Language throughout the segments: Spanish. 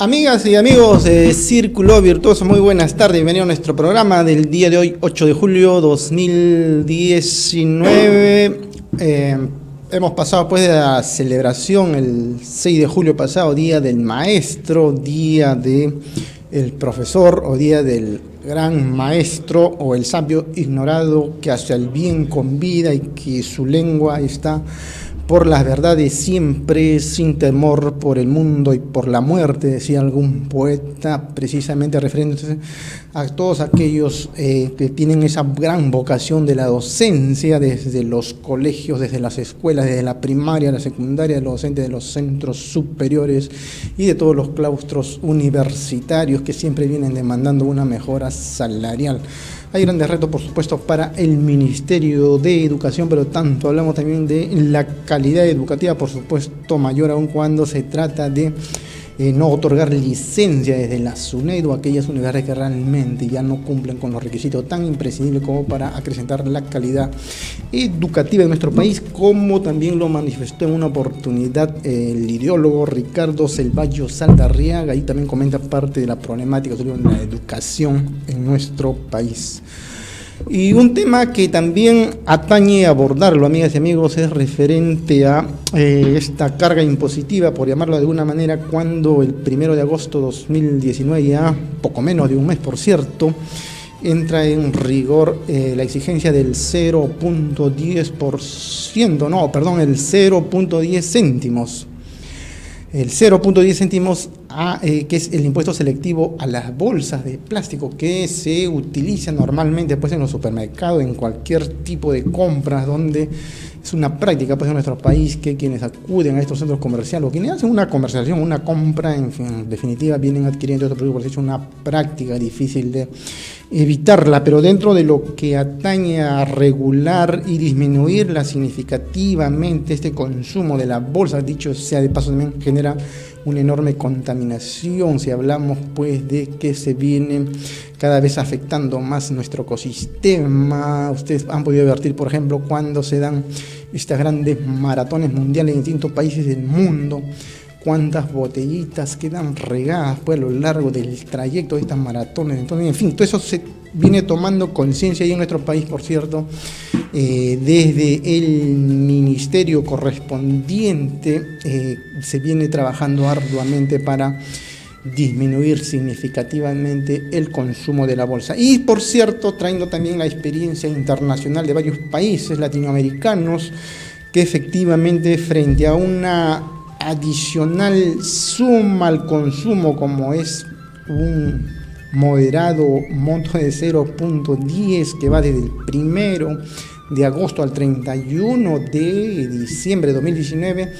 Amigas y amigos de Círculo Virtuoso, muy buenas tardes, bienvenidos a nuestro programa del día de hoy, 8 de julio 2019. Hemos pasado pues de la celebración el 6 de julio pasado, Día del Maestro, Día del Profesor o Día del Gran Maestro o el sabio ignorado que hace el bien con vida y que su lengua está por las verdades siempre, sin temor por el mundo y por la muerte, decía algún poeta, precisamente refiriéndose a todos aquellos que tienen esa gran vocación de la docencia desde los colegios, desde las escuelas, desde la primaria, la secundaria, los docentes de los centros superiores y de todos los claustros universitarios que siempre vienen demandando una mejora salarial. Hay grandes retos, por supuesto, para el Ministerio de Educación, pero tanto hablamos también de la calidad educativa, por supuesto, mayor aún cuando se trata de no otorgar licencia desde la SUNEDU a aquellas universidades que realmente ya no cumplen con los requisitos tan imprescindibles como para acrecentar la calidad educativa de nuestro país, como también lo manifestó en una oportunidad el ideólogo Ricardo Selvallo Saldarriaga, y también comenta parte de la problemática de la educación en nuestro país. Y un tema que también atañe a abordarlo, amigas y amigos, es referente a esta carga impositiva, por llamarlo de alguna manera, cuando el 1 de agosto de 2019, ya poco menos de un mes por cierto, entra en rigor la exigencia del 0.10%, no, perdón, el 0.10 céntimos. El 0.10 céntimos que es el impuesto selectivo a las bolsas de plástico que se utiliza normalmente pues, en los supermercados, en cualquier tipo de compras, donde es una práctica pues, en nuestro país que quienes acuden a estos centros comerciales o quienes hacen una conversación, una compra, en definitiva, vienen adquiriendo estos productos, es una práctica difícil de evitarla, pero dentro de lo que atañe a regular y disminuirla significativamente este consumo de la bolsa, dicho sea de paso, también genera una enorme contaminación, si hablamos pues de que se viene cada vez afectando más nuestro ecosistema. Ustedes han podido advertir, por ejemplo, cuando se dan estas grandes maratones mundiales en distintos países del mundo, cuántas botellitas quedan regadas pues, a lo largo del trayecto de estas maratones. Entonces, en fin, todo eso se viene tomando conciencia ahí en nuestro país, por cierto, desde el ministerio correspondiente se viene trabajando arduamente para disminuir significativamente el consumo de la bolsa. Y, por cierto, trayendo también la experiencia internacional de varios países latinoamericanos que efectivamente frente a una adicional suma al consumo como es un moderado monto de 0.10 que va desde el 1 de agosto al 31 de diciembre de 2019,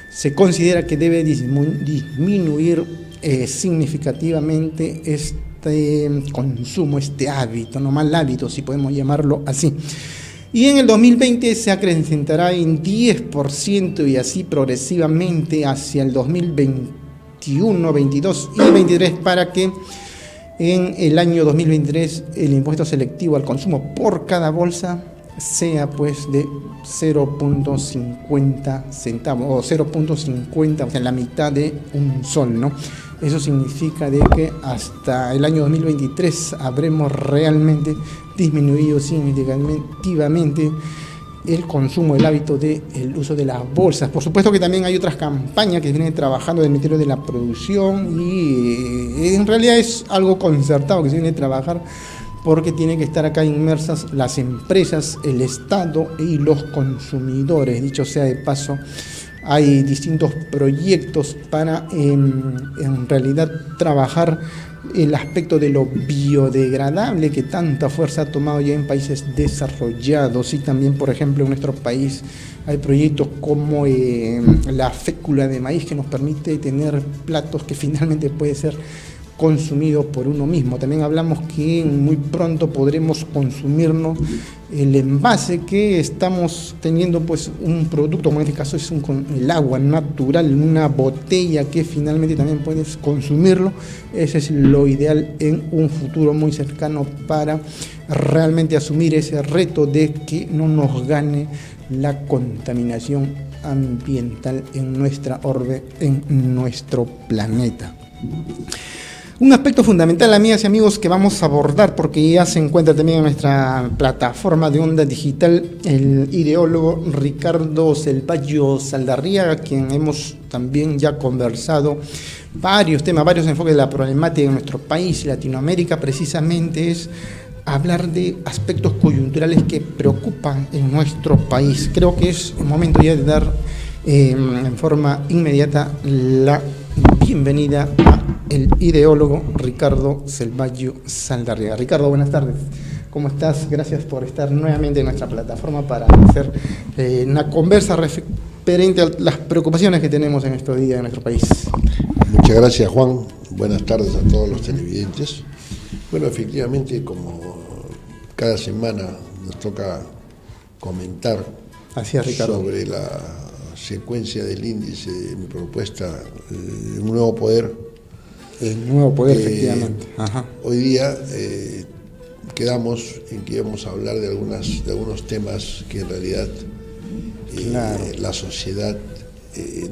se considera que debe disminuir significativamente este consumo, este hábito, no mal hábito si podemos llamarlo así. Y en el 2020 se acrecentará en 10% y así progresivamente hacia el 2021, 22 y 23 para que en el año 2023 el impuesto selectivo al consumo por cada bolsa sea pues de 0.50 centavos o 0.50, o sea, la mitad de un sol, ¿no? Eso significa de que hasta el año 2023 habremos realmente disminuido significativamente el consumo, el hábito del uso de las bolsas. Por supuesto que también hay otras campañas que vienen trabajando del Ministerio de la Producción y en realidad es algo concertado que se viene a trabajar porque tienen que estar acá inmersas las empresas, el Estado y los consumidores. Dicho sea de paso, hay distintos proyectos para en realidad trabajar el aspecto de lo biodegradable que tanta fuerza ha tomado ya en países desarrollados, y también, por ejemplo, en nuestro país hay proyectos como la fécula de maíz que nos permite tener platos que finalmente puede ser consumido por uno mismo. También hablamos que muy pronto podremos consumirnos el envase que estamos teniendo, pues un producto, como en este caso es el agua natural, una botella que finalmente también puedes consumirlo. Ese es lo ideal en un futuro muy cercano para realmente asumir ese reto de que no nos gane la contaminación ambiental en nuestra orbe, en nuestro planeta. Un aspecto fundamental, amigas y amigos, que vamos a abordar, porque ya se encuentra también en nuestra plataforma de Onda Digital, el ideólogo Ricardo Selvallo Saldarriaga, quien hemos también ya conversado varios temas, varios enfoques de la problemática en nuestro país y Latinoamérica, precisamente es hablar de aspectos coyunturales que preocupan en nuestro país. Creo que es el momento ya de dar en forma inmediata la bienvenida a el ideólogo Ricardo Selvallo Saldarriaga. Ricardo, buenas tardes. ¿Cómo estás? Gracias por estar nuevamente en nuestra plataforma para hacer una conversa referente a las preocupaciones que tenemos en estos días en nuestro país. Muchas gracias, Juan. Buenas tardes a todos los televidentes. Bueno, efectivamente, como cada semana nos toca comentar sobre la secuencia del índice de mi propuesta, un nuevo poder. El nuevo poder, efectivamente. Ajá. Hoy día quedamos en que íbamos a hablar de algunos temas que en realidad la sociedad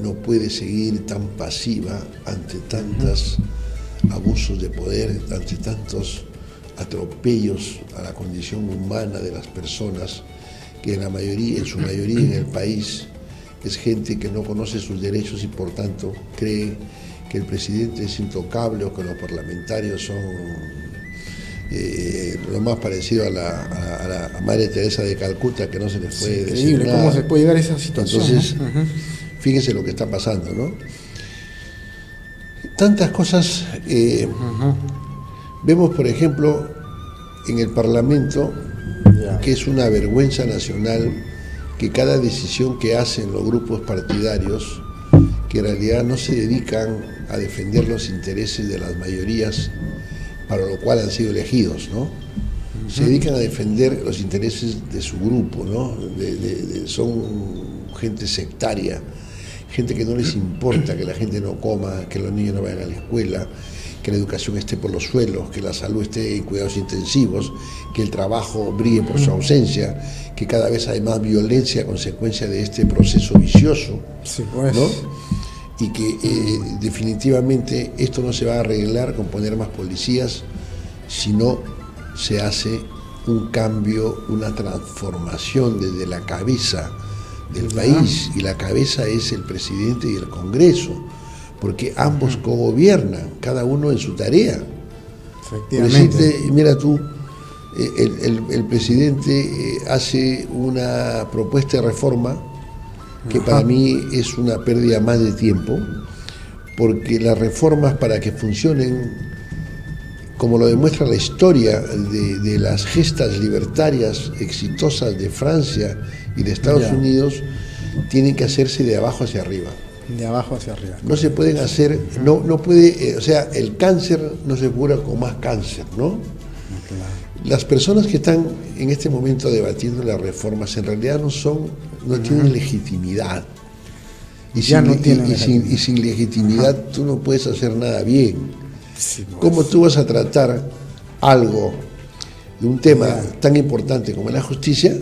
no puede seguir tan pasiva ante tantos abusos de poder, ante tantos atropellos a la condición humana de las personas, que en su mayoría en el país es gente que no conoce sus derechos y por tanto cree que el presidente es intocable o que los parlamentarios son lo más parecido a la Madre Teresa de Calcuta, que no se les puede decir nada. ¿Cómo se puede llegar a esa situación? Entonces, fíjense lo que está pasando, ¿no? Tantas cosas. Vemos, por ejemplo, en el Parlamento, que es una vergüenza nacional, que cada decisión que hacen los grupos partidarios, que en realidad no se dedican a defender los intereses de las mayorías para lo cual han sido elegidos, ¿no? Se dedican a defender los intereses de su grupo, ¿no? Son gente sectaria, gente que no les importa que la gente no coma, que los niños no vayan a la escuela, que la educación esté por los suelos, que la salud esté en cuidados intensivos, que el trabajo brille por su ausencia, que cada vez hay más violencia a consecuencia de este proceso vicioso, sí, pues, ¿no? Y que definitivamente esto no se va a arreglar con poner más policías, sino se hace un cambio, una transformación desde la cabeza del país, y la cabeza es el presidente y el Congreso, porque ambos cogobiernan, cada uno en su tarea. Efectivamente. Mira tú, el presidente hace una propuesta de reforma que para mí es una pérdida más de tiempo, porque las reformas, para que funcionen, como lo demuestra la historia de las gestas libertarias exitosas de Francia y de Estados Unidos, tienen que hacerse de abajo hacia arriba. De abajo hacia arriba. No se pueden hacer, no puede, o sea, el cáncer no se cura con más cáncer, ¿no? Claro. Las personas que están en este momento debatiendo las reformas en realidad no tienen legitimidad. Y sin legitimidad tú no puedes hacer nada bien. Sí, pues. ¿Cómo tú vas a tratar algo de un tema tan importante como la justicia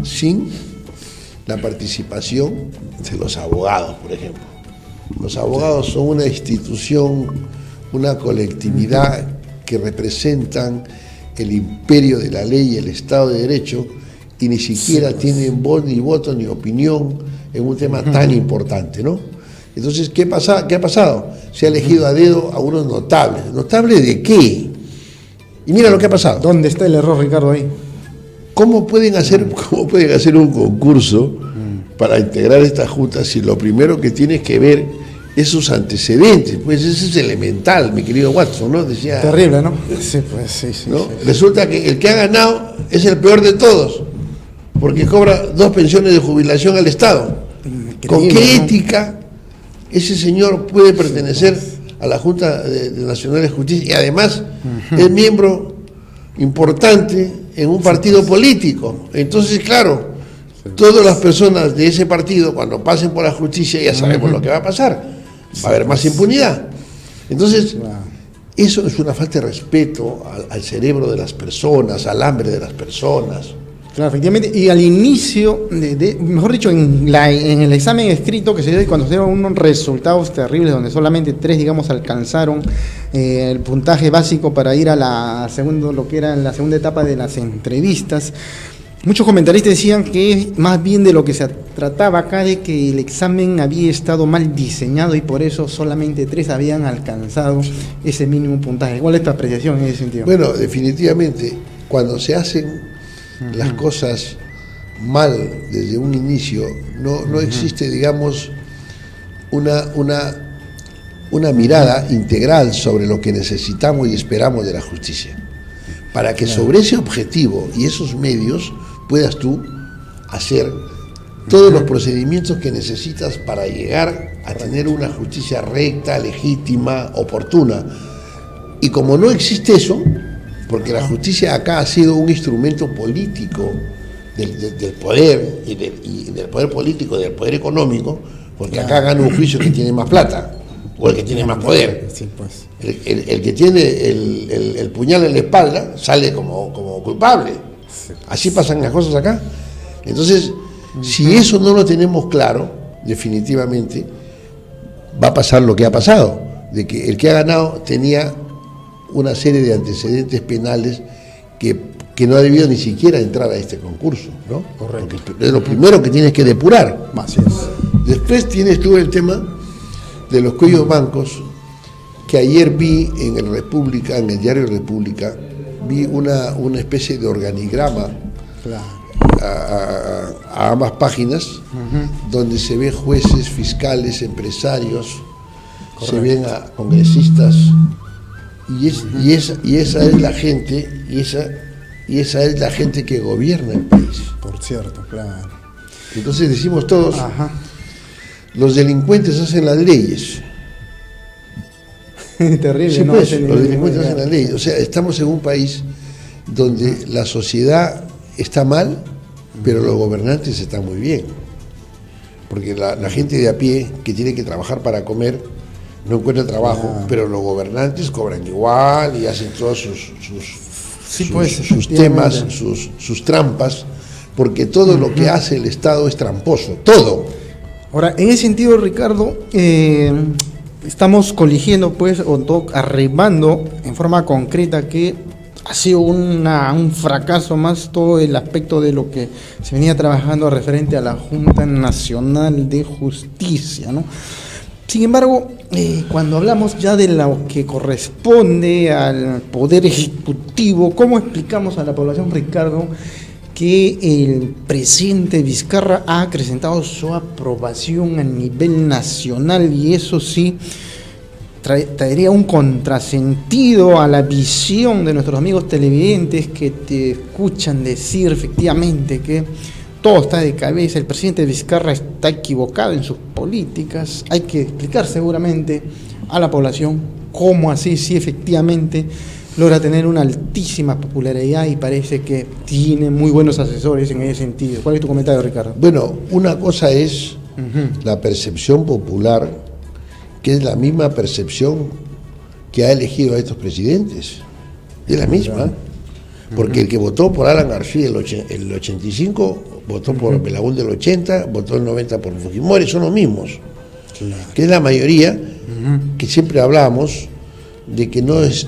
sin la participación de los abogados, por ejemplo? Los abogados son una institución, una colectividad que representan el imperio de la ley y el Estado de Derecho, y ni siquiera tienen voz, ni voto, ni opinión en un tema tan importante, ¿no? Entonces, ¿qué ha pasado? Se ha elegido a dedo a unos notables. ¿Notables de qué? Y mira lo que ha pasado. ¿Dónde está el error, Ricardo, ahí? ¿Cómo pueden hacer un concurso para integrar esta junta si lo primero que tienes que ver es sus antecedentes? Pues eso es elemental, mi querido Watson, ¿no? Decía. Terrible, ¿no? Sí, pues sí. ¿no? Sí. Resulta que el que ha ganado es el peor de todos, porque cobra 2 pensiones de jubilación al Estado. Increíble, ¿con qué ética ese señor puede pertenecer a la Junta Nacional de Justicia? Y además es miembro importante en un partido político. Entonces, claro, todas las personas de ese partido, cuando pasen por la justicia, ya sabemos lo que va a pasar. Va a haber más impunidad. Entonces, eso es una falta de respeto al cerebro de las personas, al hambre de las personas. Claro, efectivamente, y al inicio, mejor dicho, en el examen escrito que se dio y cuando se dieron unos resultados terribles, donde solamente 3, digamos, alcanzaron el puntaje básico para ir a lo que era la segunda etapa de las entrevistas, muchos comentaristas decían que más bien de lo que se trataba acá de que el examen había estado mal diseñado y por eso solamente 3 habían alcanzado ese mínimo puntaje. ¿Cuál es tu apreciación en ese sentido? Bueno, definitivamente, cuando se hacen las cosas mal desde un inicio, no existe, digamos, una mirada integral sobre lo que necesitamos y esperamos de la justicia. Para que sobre ese objetivo y esos medios puedas tú hacer todos los procedimientos que necesitas para llegar a tener una justicia recta, legítima, oportuna. Y como no existe eso, porque la justicia acá ha sido un instrumento político del poder, y del poder político, del poder económico, porque acá gana un juicio que tiene más plata, o el que tiene más poder. Sí, pues. El que tiene el puñal en la espalda sale como culpable. Así pasan las cosas acá. Entonces, si eso no lo tenemos claro, definitivamente, va a pasar lo que ha pasado, de que el que ha ganado tenía una serie de antecedentes penales que no ha debido ni siquiera entrar a este concurso, ¿no? Correcto. Porque es lo primero que tienes que depurar. Así es. Después tienes tú el tema de los cuellos bancos, que ayer vi en el diario República, vi una especie de organigrama a ambas páginas, donde se ve jueces, fiscales, empresarios, se ven a congresistas, y esa es la gente, y esa es la gente que gobierna el país. Por cierto, claro. Entonces decimos todos, los delincuentes hacen las leyes. Terrible, Sí, ¿no? pues, los delincuentes hacen las leyes. O sea, estamos en un país donde la sociedad está mal, pero los gobernantes están muy bien. Porque la gente de a pie, que tiene que trabajar para comer, no encuentra trabajo, pero los gobernantes cobran igual y hacen todos sus temas, sus trampas, porque todo lo que hace el Estado es tramposo, todo. Ahora, en ese sentido, Ricardo, estamos coligiendo, pues, arribando en forma concreta que ha sido un fracaso más todo el aspecto de lo que se venía trabajando referente a la Junta Nacional de Justicia, ¿no? Sin embargo, cuando hablamos ya de lo que corresponde al Poder Ejecutivo, ¿cómo explicamos a la población, Ricardo, que el presidente Vizcarra ha acrecentado su aprobación a nivel nacional y eso sí traería un contrasentido a la visión de nuestros amigos televidentes que te escuchan decir efectivamente que todo está de cabeza, el presidente Vizcarra está equivocado en sus políticas? Hay que explicar seguramente a la población cómo así, si efectivamente logra tener una altísima popularidad y parece que tiene muy buenos asesores en ese sentido. ¿Cuál es tu comentario, Ricardo? Bueno, una cosa es la percepción popular, que es la misma percepción que ha elegido a estos presidentes. Es la misma. Porque el que votó por Alan García el 85, votó por Belaúnde el 80, votó el 90 por Fujimori, son los mismos. Claro. Que es la mayoría que siempre hablamos de que no es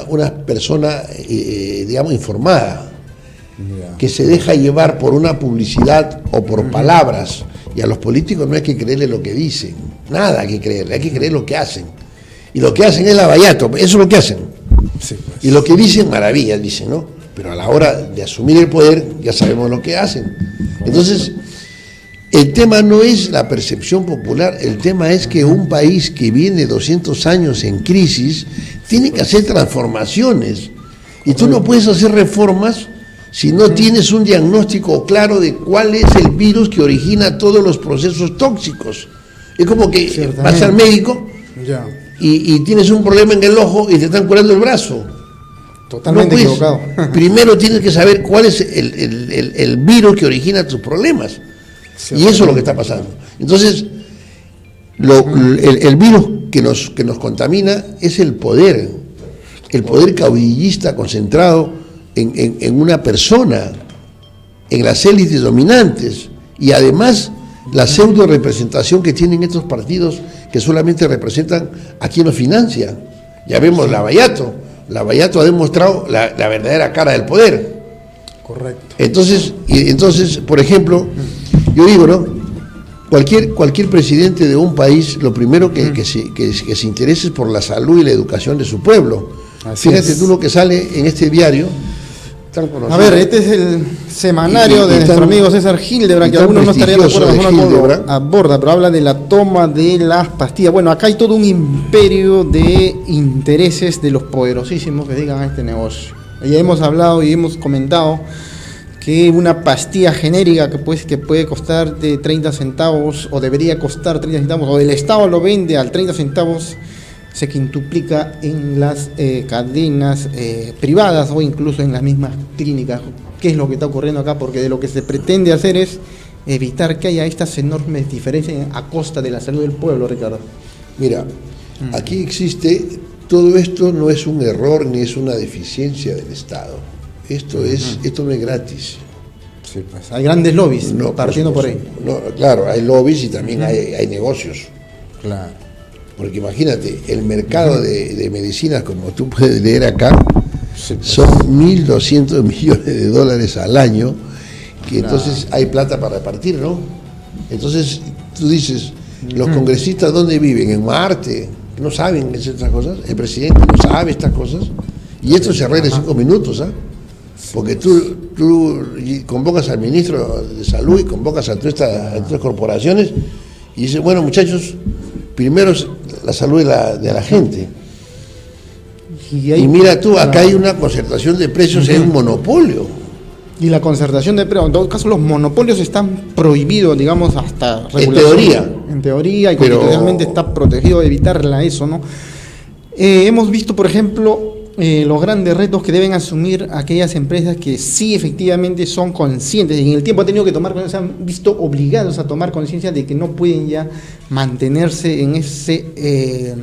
una persona, digamos, informada, que se deja llevar por una publicidad o por palabras, y a los políticos no hay que creerle lo que dicen, nada hay que creerle, hay que creer lo que hacen, y lo que hacen es lavallato, eso es lo que hacen, sí, pues. Y lo que dicen, maravillas dicen, ¿no? Pero a la hora de asumir el poder ya sabemos lo que hacen. Entonces, el tema no es la percepción popular, el tema es que un país que viene 200 años en crisis tiene que hacer transformaciones. Y tú no puedes hacer reformas si no tienes un diagnóstico claro de cuál es el virus que origina todos los procesos tóxicos. Es como que vas al médico y tienes un problema en el ojo y te están curando el brazo. Totalmente equivocado. Primero tienes que saber cuál es el virus que origina tus problemas. Y eso es lo que está pasando. Entonces, el virus que nos contamina es el poder caudillista concentrado en una persona, en las élites dominantes, y además la pseudo representación que tienen estos partidos que solamente representan a quien los financia. Ya vemos Lavallato ha demostrado la verdadera cara del poder. Correcto. Entonces, por ejemplo, yo digo, ¿no? Cualquier presidente de un país, lo primero que se interese es por la salud y la educación de su pueblo. Fíjate tú lo que sale en este diario. A ver, este es el semanario de nuestro amigo César Hildebrand, que algunos no estarían de acuerdo con lo aborda, pero habla de la toma de las pastillas. Bueno, acá hay todo un imperio de intereses de los poderosísimos que dedican a este negocio. Ya hemos hablado y hemos comentado que una pastilla genérica que puede costar de 30 centavos, o debería costar 30 centavos, o el Estado lo vende al 30 centavos, se quintuplica en las cadenas privadas o incluso en las mismas clínicas. ¿Qué es lo que está ocurriendo acá? Porque de lo que se pretende hacer es evitar que haya estas enormes diferencias a costa de la salud del pueblo, Ricardo. Mira, aquí existe, todo esto no es un error ni es una deficiencia del Estado. Esto no es gratis. Sí, pues, hay grandes lobbies partiendo por ahí. No, claro, hay lobbies y también hay negocios. Claro. Porque imagínate, el mercado de medicinas, como tú puedes leer acá, son 1.200 millones de dólares al año, que entonces hay plata para repartir, ¿no? Entonces tú dices, los congresistas ¿dónde viven? En Marte, no saben estas cosas, el presidente no sabe estas cosas, y esto se arregla en 5 minutos, ¿ah? Porque tú convocas al ministro de Salud y convocas a todas estas corporaciones y dices, bueno, muchachos, primero es la salud de la gente. Y mira tú, acá hay una concertación de precios, hay un monopolio. Y la concertación de precios, en todo caso los monopolios están prohibidos, digamos, hasta regulación. En teoría, y constitucionalmente está protegido de evitarla eso, ¿no? Hemos visto, por ejemplo, los grandes retos que deben asumir aquellas empresas que sí efectivamente son conscientes, y en el tiempo han tenido que tomar conciencia, se han visto obligados a tomar conciencia de que no pueden ya mantenerse en ese,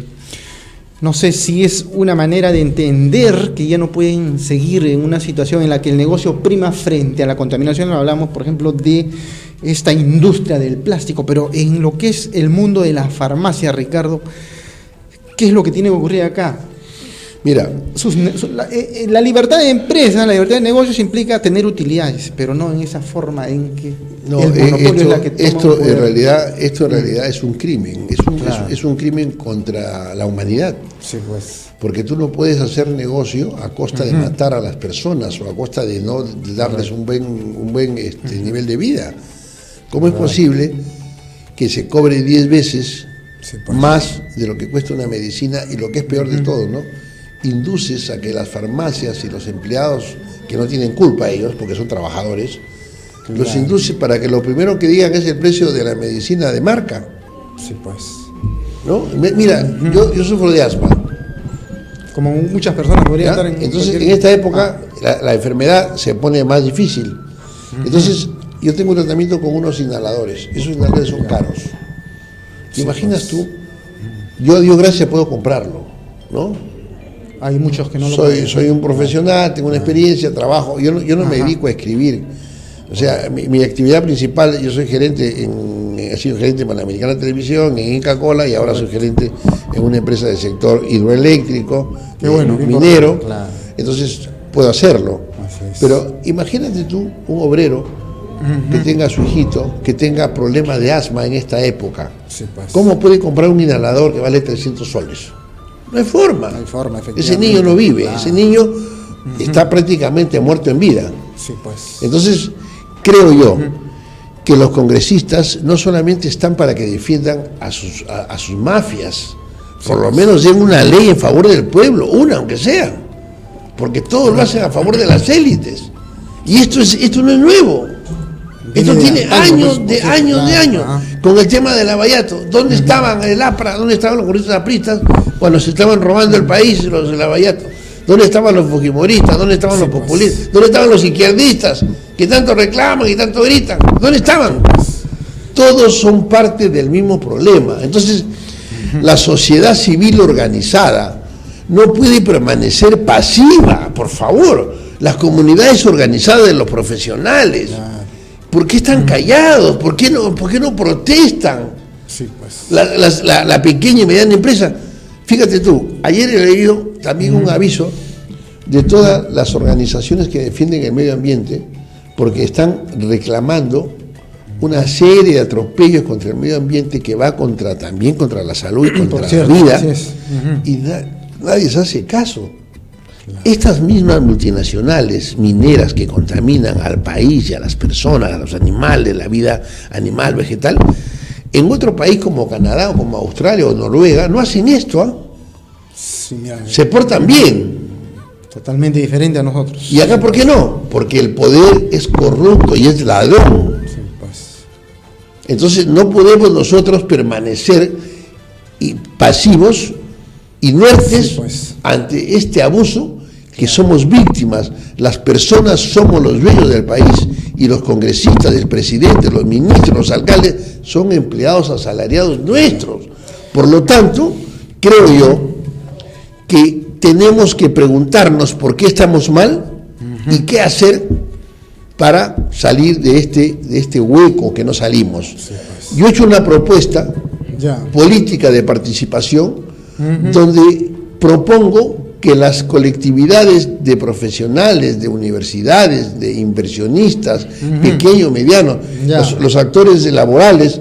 no sé si es una manera de entender que ya no pueden seguir en una situación en la que el negocio prima frente a la contaminación. Hablamos, por ejemplo, de esta industria del plástico, pero en lo que es el mundo de la farmacia, Ricardo, ¿qué es lo que tiene que ocurrir acá? Mira, la libertad de empresa, la libertad de negocios implica tener utilidades, pero no en esa forma en que el monopolio es la que toma esto en realidad es un crimen, es un crimen contra la humanidad. Sí, pues. Porque tú no puedes hacer negocio a costa de matar a las personas o a costa de no darles un buen nivel de vida. ¿Cómo es posible que se cobre 10 veces más de lo que cuesta una medicina? Y lo que es peor de todo, ¿no? Induces a que las farmacias y los empleados, que no tienen culpa ellos, porque son trabajadores, los induces para que lo primero que digan es el precio de la medicina de marca. Sí, pues. ¿No? Mira, yo sufro de asma. Como muchas personas podrían estar en... Entonces, en esta época, la enfermedad se pone más difícil. Entonces, yo tengo un tratamiento con unos inhaladores. Esos inhaladores son caros. ¿Te imaginas tú? Yo, a Dios gracias, puedo comprarlo, ¿no? Hay muchos que no lo pueden. Soy un profesional, tengo una experiencia, trabajo. Yo no me dedico a escribir. O sea, mi actividad principal, yo soy gerente, he sido gerente en Panamericana Televisión, en Inca Kola, y ahora soy gerente en una empresa del sector hidroeléctrico, minero. Claro. Entonces puedo hacerlo. Pero imagínate tú un obrero que tenga a su hijito, que tenga problemas de asma en esta época. Sí, pues. ¿Cómo puede comprar un inhalador que vale 300 soles? No hay forma. No hay forma, ese niño no vive, ese niño está prácticamente muerto en vida. Sí, pues. Entonces, creo yo que los congresistas no solamente están para que defiendan a sus mafias, por lo menos den una ley en favor del pueblo, una aunque sea, porque todos lo hacen a favor de las élites. Y esto no es nuevo. Esto tiene años. Con el tema del Lavallato, ¿dónde estaban el APRA? ¿Dónde estaban los congresistas apristas cuando se estaban robando el país los del Lavallato? ¿Dónde estaban los fujimoristas? ¿Dónde estaban los populistas? ¿Dónde estaban los izquierdistas que tanto reclaman y tanto gritan? ¿Dónde estaban? Todos son parte del mismo problema. Entonces, la sociedad civil organizada no puede permanecer pasiva, por favor. las comunidades organizadas de los profesionales. Claro. ¿Por qué están callados? ¿Por qué no protestan? Sí, pues. La pequeña y mediana empresa. Fíjate tú, ayer he leído también un aviso de todas las organizaciones que defienden el medio ambiente, porque están reclamando una serie de atropellos contra el medio ambiente que va también contra la salud y contra la vida, y nadie se hace caso. Claro. Estas mismas multinacionales mineras que contaminan al país y a las personas, a los animales, la vida animal, vegetal, en otro país como Canadá o como Australia o Noruega no hacen esto, ¿eh? Sí, se portan bien. Totalmente diferente a nosotros. ¿Y acá por qué no? Porque el poder es corrupto y es ladrón. Sí, pues. Entonces no podemos nosotros permanecer pasivos, inertes, sí, pues, ante este abuso, que somos víctimas. Las personas somos los dueños del país y los congresistas, el presidente, los ministros, los alcaldes son empleados asalariados nuestros. Por lo tanto, creo yo que tenemos que preguntarnos por qué estamos mal y qué hacer para salir de este hueco que no salimos. Sí, pues. Yo he hecho una propuesta política de participación donde propongo que las colectividades de profesionales, de universidades, de inversionistas, pequeños, medianos, los actores laborales,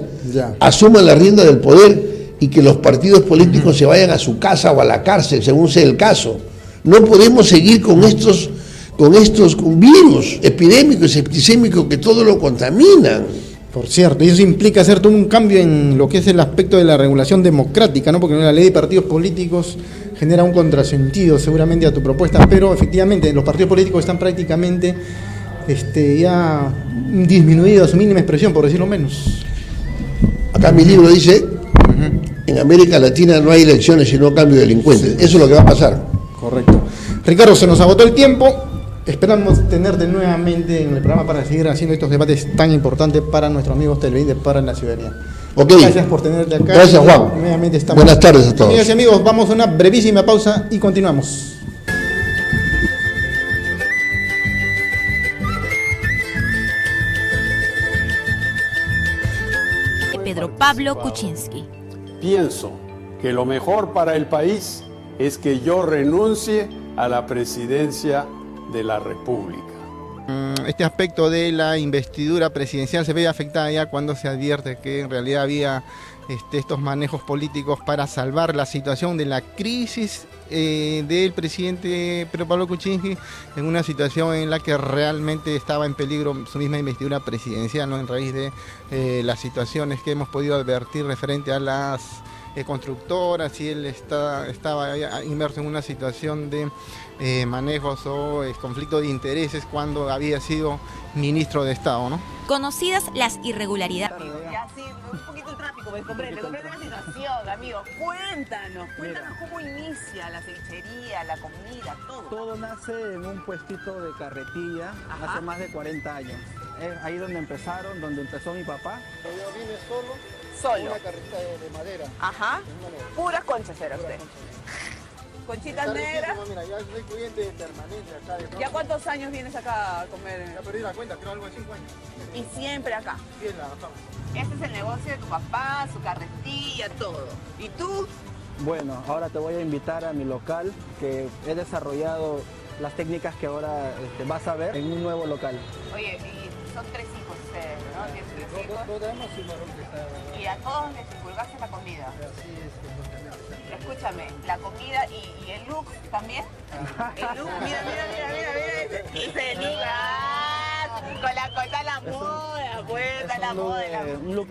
asuman la rienda del poder y que los partidos políticos se vayan a su casa o a la cárcel, según sea el caso. No podemos seguir con estos virus epidémicos, septicémicos que todo lo contaminan. Por cierto, y eso implica hacer todo un cambio en lo que es el aspecto de la regulación democrática, ¿no? Porque la ley de partidos políticos genera un contrasentido seguramente a tu propuesta, pero efectivamente los partidos políticos están prácticamente ya disminuidos a su mínima expresión, por decirlo menos. Acá mi libro dice, en América Latina no hay elecciones sino cambio de delincuentes. Eso es lo que va a pasar. Correcto. Ricardo, se nos agotó el tiempo. Esperamos tenerte nuevamente en el programa para seguir haciendo estos debates tan importantes para nuestros amigos televidentes, para la ciudadanía. Okay. Gracias por tenerte acá. Gracias, Juan. Nuevamente estamos. Buenas tardes a todos. Amigas y amigos, vamos a una brevísima pausa y continuamos. Pedro Pablo Kuczynski. Pienso que lo mejor para el país es que yo renuncie a la presidencia de la República. Este aspecto de la investidura presidencial se ve afectada ya cuando se advierte que en realidad había estos manejos políticos para salvar la situación de la crisis del presidente Pedro Pablo Kuczynski, en una situación en la que realmente estaba en peligro su misma investidura presidencial, ¿no? En raíz de las situaciones que hemos podido advertir referente a las constructoras, y él estaba inmerso en una situación de manejos o conflicto de intereses cuando había sido ministro de Estado, ¿no? Conocidas las irregularidades. Ya sí, un poquito el tráfico, me comprende la situación, amigo. Cuéntanos cómo inicia la cevichería, la comida, todo. Todo nace en un puestito de carretilla hace más de 40 años. Es ahí donde empezaron, donde empezó mi papá. Yo vine solo. Una carreta de madera. Ajá. Puras conchas era usted. Conchitas negras. Mira, ya soy cliente permanente acá. ¿Ya cuántos años vienes acá a comer? Ya perdí la cuenta, creo algo de 5 años. Y siempre acá. Bien, la bajamos. Este es el negocio de tu papá, su carretilla, todo. ¿Y tú? Bueno, ahora te voy a invitar a mi local, que he desarrollado las técnicas que ahora vas a ver en un nuevo local. Oye, y son 3 hijos ustedes, ¿no? ¿Tienes 3 hijos? Dos damas y un varón que está... Y a todos les divulgaste la comida. Así es, Escúchame, la comida y el look también. El look, mira. Ese look, con la cosa la moda, cuenta la moda. Un look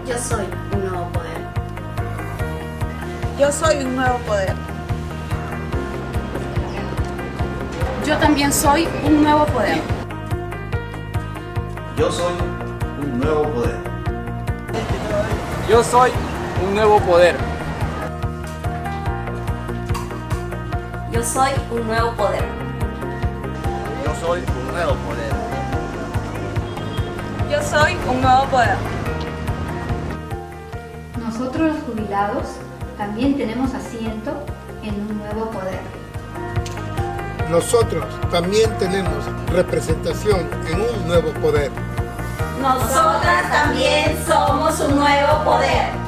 Yo soy un nuevo poder. Yo soy un nuevo poder. Yo también soy un nuevo poder. Yo soy un nuevo poder. Yo soy un nuevo poder. Yo soy un nuevo poder. Yo soy un nuevo poder. Yo soy un nuevo poder. Nosotros los jubilados también tenemos asiento en un nuevo poder. Nosotros también tenemos representación en un nuevo poder. Nosotras también somos un nuevo poder.